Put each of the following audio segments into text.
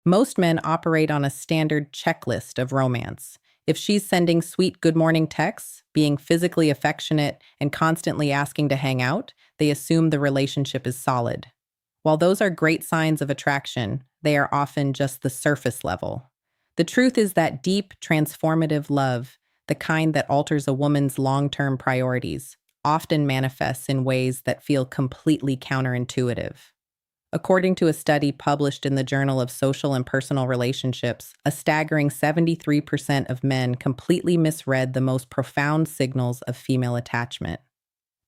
Most men operate on a standard checklist of romance. If she's sending sweet good morning texts, being physically affectionate, and constantly asking to hang out, they assume the relationship is solid. While those are great signs of attraction, they are often just the surface level. The truth is that deep, transformative love, the kind that alters a woman's long-term priorities, often manifests in ways that feel completely counterintuitive. According to a study published in the Journal of Social and Personal Relationships, a staggering 73% of men completely misread the most profound signals of female attachment.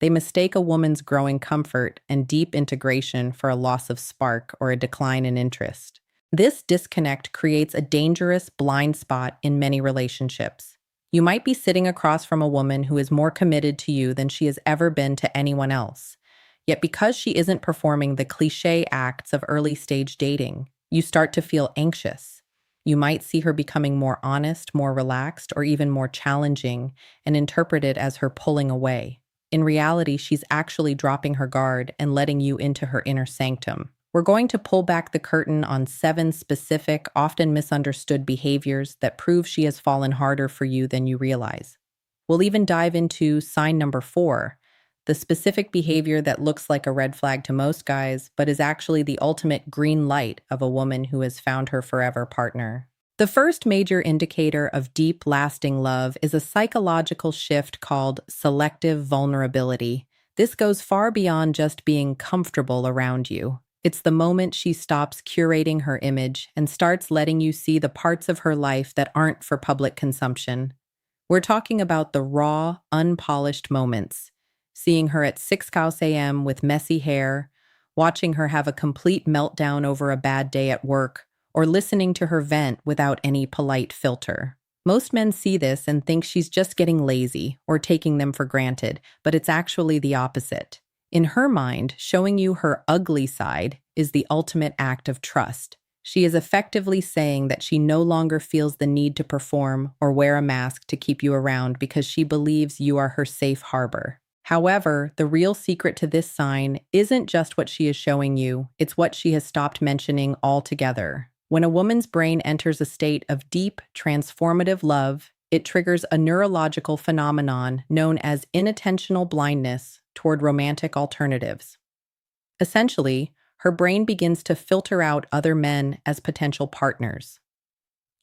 They mistake a woman's growing comfort and deep integration for a loss of spark or a decline in interest. This disconnect creates a dangerous blind spot in many relationships. You might be sitting across from a woman who is more committed to you than she has ever been to anyone else. Yet because she isn't performing the cliché acts of early-stage dating, you start to feel anxious. You might see her becoming more honest, more relaxed, or even more challenging, and interpret it as her pulling away. In reality, she's actually dropping her guard and letting you into her inner sanctum. We're going to pull back the curtain on 7 specific, often misunderstood behaviors that prove she has fallen harder for you than you realize. We'll even dive into sign number 4, the specific behavior that looks like a red flag to most guys, but is actually the ultimate green light of a woman who has found her forever partner. The first major indicator of deep, lasting love is a psychological shift called selective vulnerability. This goes far beyond just being comfortable around you. It's the moment she stops curating her image and starts letting you see the parts of her life that aren't for public consumption. We're talking about the raw, unpolished moments. Seeing her at 6 a.m. with messy hair, watching her have a complete meltdown over a bad day at work, or listening to her vent without any polite filter. Most men see this and think she's just getting lazy or taking them for granted, but it's actually the opposite. In her mind, showing you her ugly side is the ultimate act of trust. She is effectively saying that she no longer feels the need to perform or wear a mask to keep you around because she believes you are her safe harbor. However, the real secret to this sign isn't just what she is showing you, it's what she has stopped mentioning altogether. When a woman's brain enters a state of deep, transformative love, it triggers a neurological phenomenon known as inattentional blindness toward romantic alternatives. Essentially, her brain begins to filter out other men as potential partners.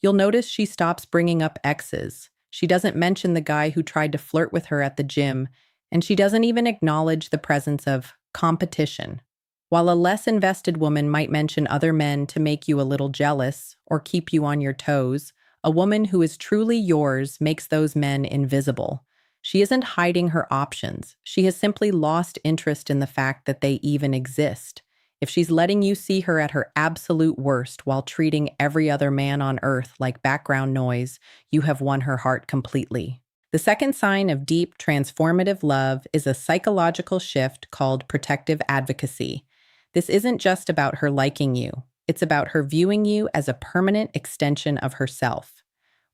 You'll notice she stops bringing up exes. She doesn't mention the guy who tried to flirt with her at the gym, and she doesn't even acknowledge the presence of competition. While a less invested woman might mention other men to make you a little jealous or keep you on your toes, a woman who is truly yours makes those men invisible. She isn't hiding her options. She has simply lost interest in the fact that they even exist. If she's letting you see her at her absolute worst while treating every other man on earth like background noise, you have won her heart completely. The second sign of deep, transformative love is a psychological shift called protective advocacy. This isn't just about her liking you. It's about her viewing you as a permanent extension of herself.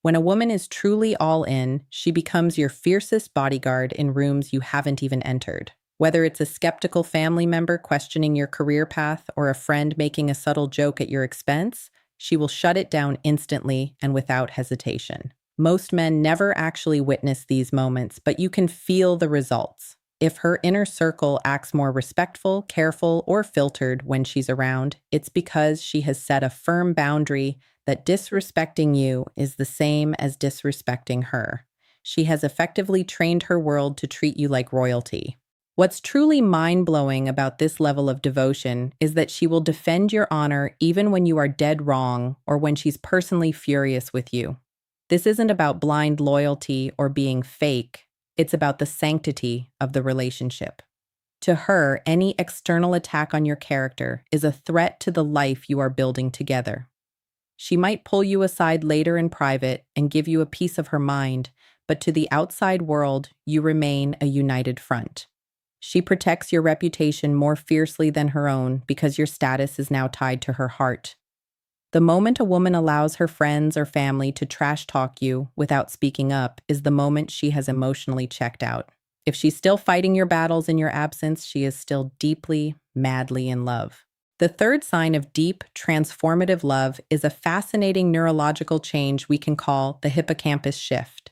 When a woman is truly all in, she becomes your fiercest bodyguard in rooms you haven't even entered. Whether it's a skeptical family member questioning your career path or a friend making a subtle joke at your expense, she will shut it down instantly and without hesitation. Most men never actually witness these moments, but you can feel the results. If her inner circle acts more respectful, careful, or filtered when she's around, it's because she has set a firm boundary that disrespecting you is the same as disrespecting her. She has effectively trained her world to treat you like royalty. What's truly mind-blowing about this level of devotion is that she will defend your honor even when you are dead wrong or when she's personally furious with you. This isn't about blind loyalty or being fake. It's about the sanctity of the relationship. To her, any external attack on your character is a threat to the life you are building together. She might pull you aside later in private and give you a piece of her mind, but to the outside world, you remain a united front. She protects your reputation more fiercely than her own because your status is now tied to her heart. The moment a woman allows her friends or family to trash talk you without speaking up is the moment she has emotionally checked out. If she's still fighting your battles in your absence, she is still deeply, madly in love. The third sign of deep, transformative love is a fascinating neurological change we can call the hippocampus shift.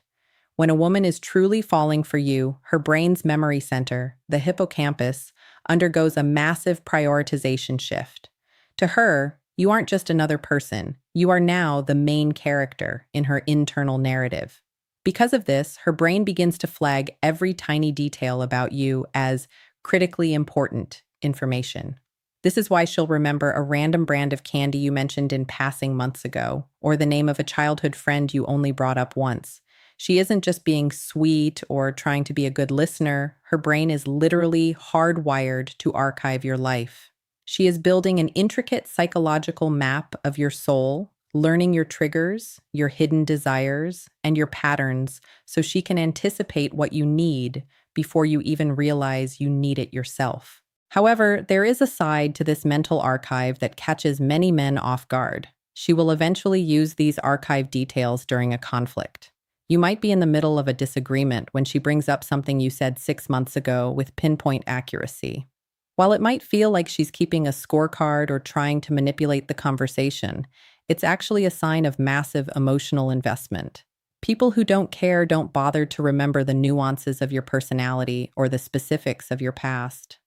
When a woman is truly falling for you, her brain's memory center, the hippocampus, undergoes a massive prioritization shift. To her, you aren't just another person, you are now the main character in her internal narrative. Because of this, her brain begins to flag every tiny detail about you as critically important information. This is why she'll remember a random brand of candy you mentioned in passing months ago, or the name of a childhood friend you only brought up once. She isn't just being sweet or trying to be a good listener. Her brain is literally hardwired to archive your life. She is building an intricate psychological map of your soul, learning your triggers, your hidden desires, and your patterns so she can anticipate what you need before you even realize you need it yourself. However, there is a side to this mental archive that catches many men off guard. She will eventually use these archive details during a conflict. You might be in the middle of a disagreement when she brings up something you said 6 months ago with pinpoint accuracy. While it might feel like she's keeping a scorecard or trying to manipulate the conversation, it's actually a sign of massive emotional investment. People who don't care don't bother to remember the nuances of your personality or the specifics of your past.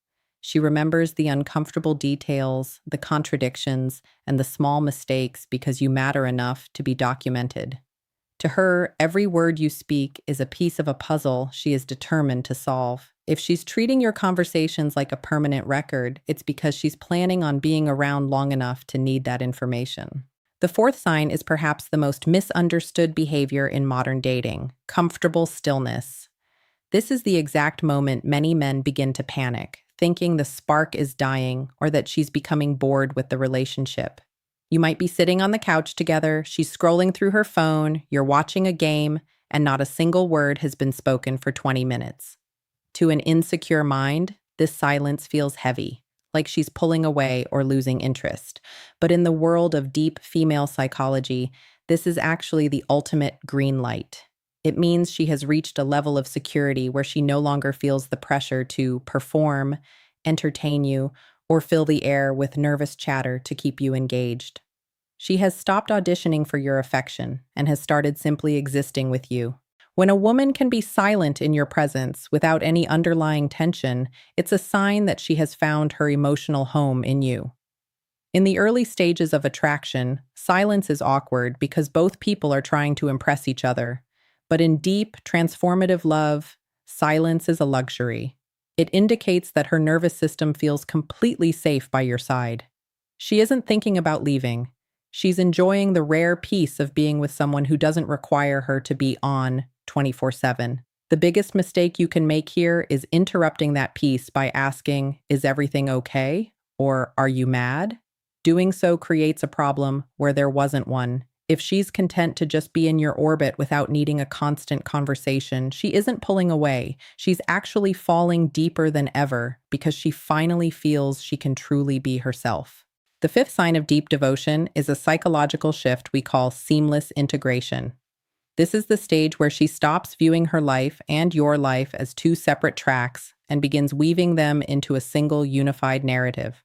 She remembers the uncomfortable details, the contradictions, and the small mistakes because you matter enough to be documented. To her, every word you speak is a piece of a puzzle she is determined to solve. If she's treating your conversations like a permanent record, it's because she's planning on being around long enough to need that information. The fourth sign is perhaps the most misunderstood behavior in modern dating: comfortable stillness. This is the exact moment many men begin to panic, thinking the spark is dying or that she's becoming bored with the relationship. You might be sitting on the couch together, she's scrolling through her phone, you're watching a game, and not a single word has been spoken for 20 minutes. To an insecure mind, this silence feels heavy, like she's pulling away or losing interest. But in the world of deep female psychology, this is actually the ultimate green light. It means she has reached a level of security where she no longer feels the pressure to perform, entertain you, or fill the air with nervous chatter to keep you engaged. She has stopped auditioning for your affection and has started simply existing with you. When a woman can be silent in your presence without any underlying tension, it's a sign that she has found her emotional home in you. In the early stages of attraction, silence is awkward because both people are trying to impress each other. But in deep, transformative love, silence is a luxury. It indicates that her nervous system feels completely safe by your side. She isn't thinking about leaving. She's enjoying the rare peace of being with someone who doesn't require her to be on 24/7. The biggest mistake you can make here is interrupting that peace by asking, "Is everything okay?" or "Are you mad?" Doing so creates a problem where there wasn't one. If she's content to just be in your orbit without needing a constant conversation, she isn't pulling away. She's actually falling deeper than ever because she finally feels she can truly be herself. The fifth sign of deep devotion is a psychological shift we call seamless integration. This is the stage where she stops viewing her life and your life as two separate tracks and begins weaving them into a single unified narrative.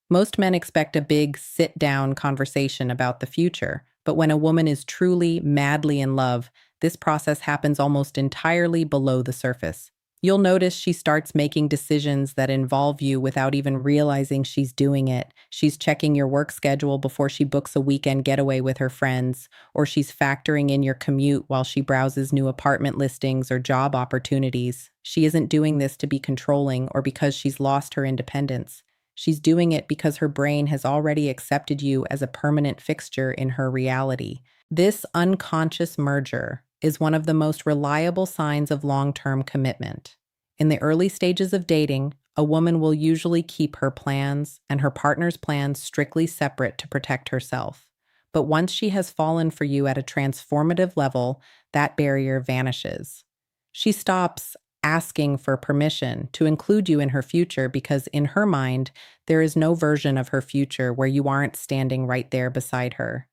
Most men expect a big sit-down conversation about the future, but when a woman is truly, madly in love, this process happens almost entirely below the surface. You'll notice she starts making decisions that involve you without even realizing she's doing it. She's checking your work schedule before she books a weekend getaway with her friends, or she's factoring in your commute while she browses new apartment listings or job opportunities. She isn't doing this to be controlling or because she's lost her independence. She's doing it because her brain has already accepted you as a permanent fixture in her reality. This unconscious merger is one of the most reliable signs of long-term commitment. In the early stages of dating, a woman will usually keep her plans and her partner's plans strictly separate to protect herself. But once she has fallen for you at a transformative level, that barrier vanishes. She stops asking for permission to include you in her future because in her mind, there is no version of her future where you aren't standing right there beside her.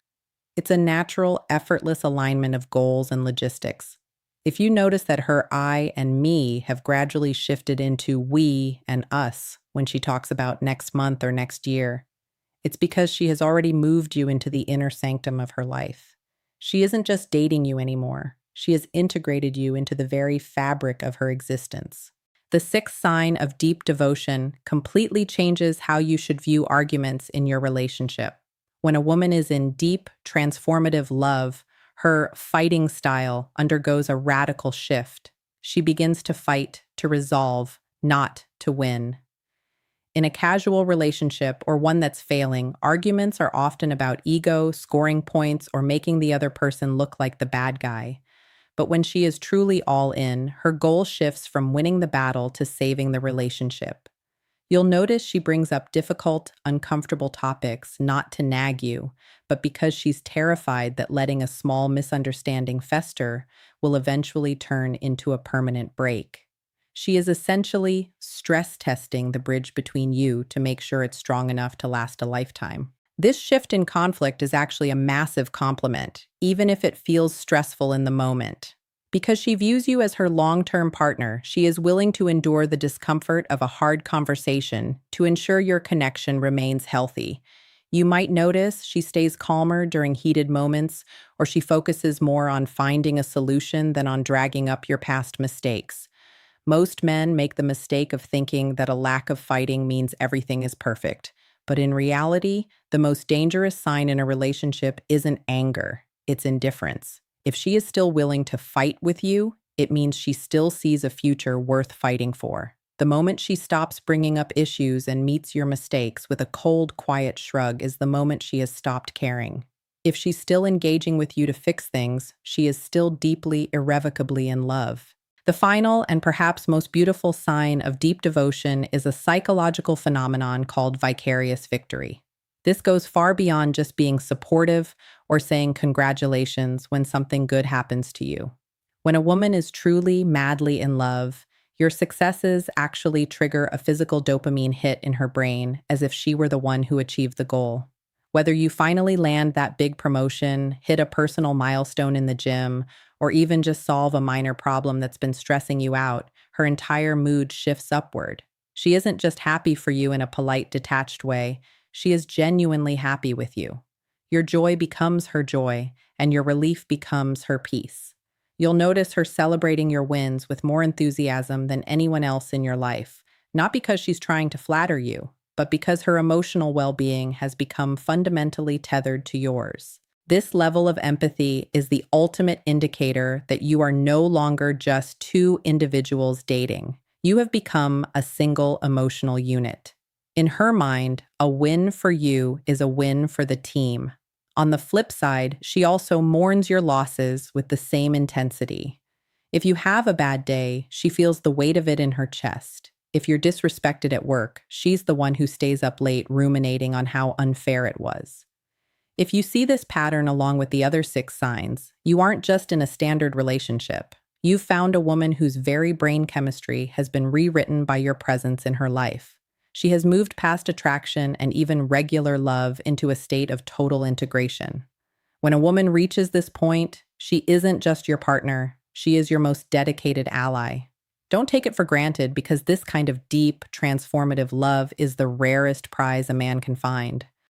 It's a natural, effortless alignment of goals and logistics. If you notice that her I and me have gradually shifted into we and us, when she talks about next month or next year. It's because she has already moved you into the inner sanctum of her life. She isn't just dating you anymore. She has integrated you into the very fabric of her existence. The sixth sign of deep devotion completely changes how you should view arguments in your relationship. When a woman is in deep, transformative love, her fighting style undergoes a radical shift. She begins to fight, to resolve, not to win. In a casual relationship or one that's failing, arguments are often about ego, scoring points, or making the other person look like the bad guy. But when she is truly all in, her goal shifts from winning the battle to saving the relationship. You'll notice she brings up difficult, uncomfortable topics not to nag you, but because she's terrified that letting a small misunderstanding fester will eventually turn into a permanent break. She is essentially stress testing the bridge between you to make sure it's strong enough to last a lifetime. This shift in conflict is actually a massive compliment, even if it feels stressful in the moment. Because she views you as her long-term partner, she is willing to endure the discomfort of a hard conversation to ensure your connection remains healthy. You might notice she stays calmer during heated moments, or she focuses more on finding a solution than on dragging up your past mistakes. Most men make the mistake of thinking that a lack of fighting means everything is perfect. But in reality, the most dangerous sign in a relationship isn't anger, it's indifference. If she is still willing to fight with you, it means she still sees a future worth fighting for. The moment she stops bringing up issues and meets your mistakes with a cold, quiet shrug is the moment she has stopped caring. If she's still engaging with you to fix things, she is still deeply, irrevocably in love. The final and perhaps most beautiful sign of deep devotion is a psychological phenomenon called vicarious victory. This goes far beyond just being supportive or saying congratulations when something good happens to you. When a woman is truly, madly in love, your successes actually trigger a physical dopamine hit in her brain as if she were the one who achieved the goal. Whether you finally land that big promotion, hit a personal milestone in the gym, or even just solve a minor problem that's been stressing you out, her entire mood shifts upward. She isn't just happy for you in a polite, detached way. She is genuinely happy with you. Your joy becomes her joy, and your relief becomes her peace. You'll notice her celebrating your wins with more enthusiasm than anyone else in your life, not because she's trying to flatter you, but because her emotional well-being has become fundamentally tethered to yours. This level of empathy is the ultimate indicator that you are no longer just two individuals dating. You have become a single emotional unit. In her mind, a win for you is a win for the team. On the flip side, she also mourns your losses with the same intensity. If you have a bad day, she feels the weight of it in her chest. If you're disrespected at work, she's the one who stays up late ruminating on how unfair it was. If you see this pattern along with the other 6 signs, you aren't just in a standard relationship. You've found a woman whose very brain chemistry has been rewritten by your presence in her life. She has moved past attraction and even regular love into a state of total integration. When a woman reaches this point, she isn't just your partner, she is your most dedicated ally. Don't take it for granted because this kind of deep, transformative love is the rarest prize a man can find.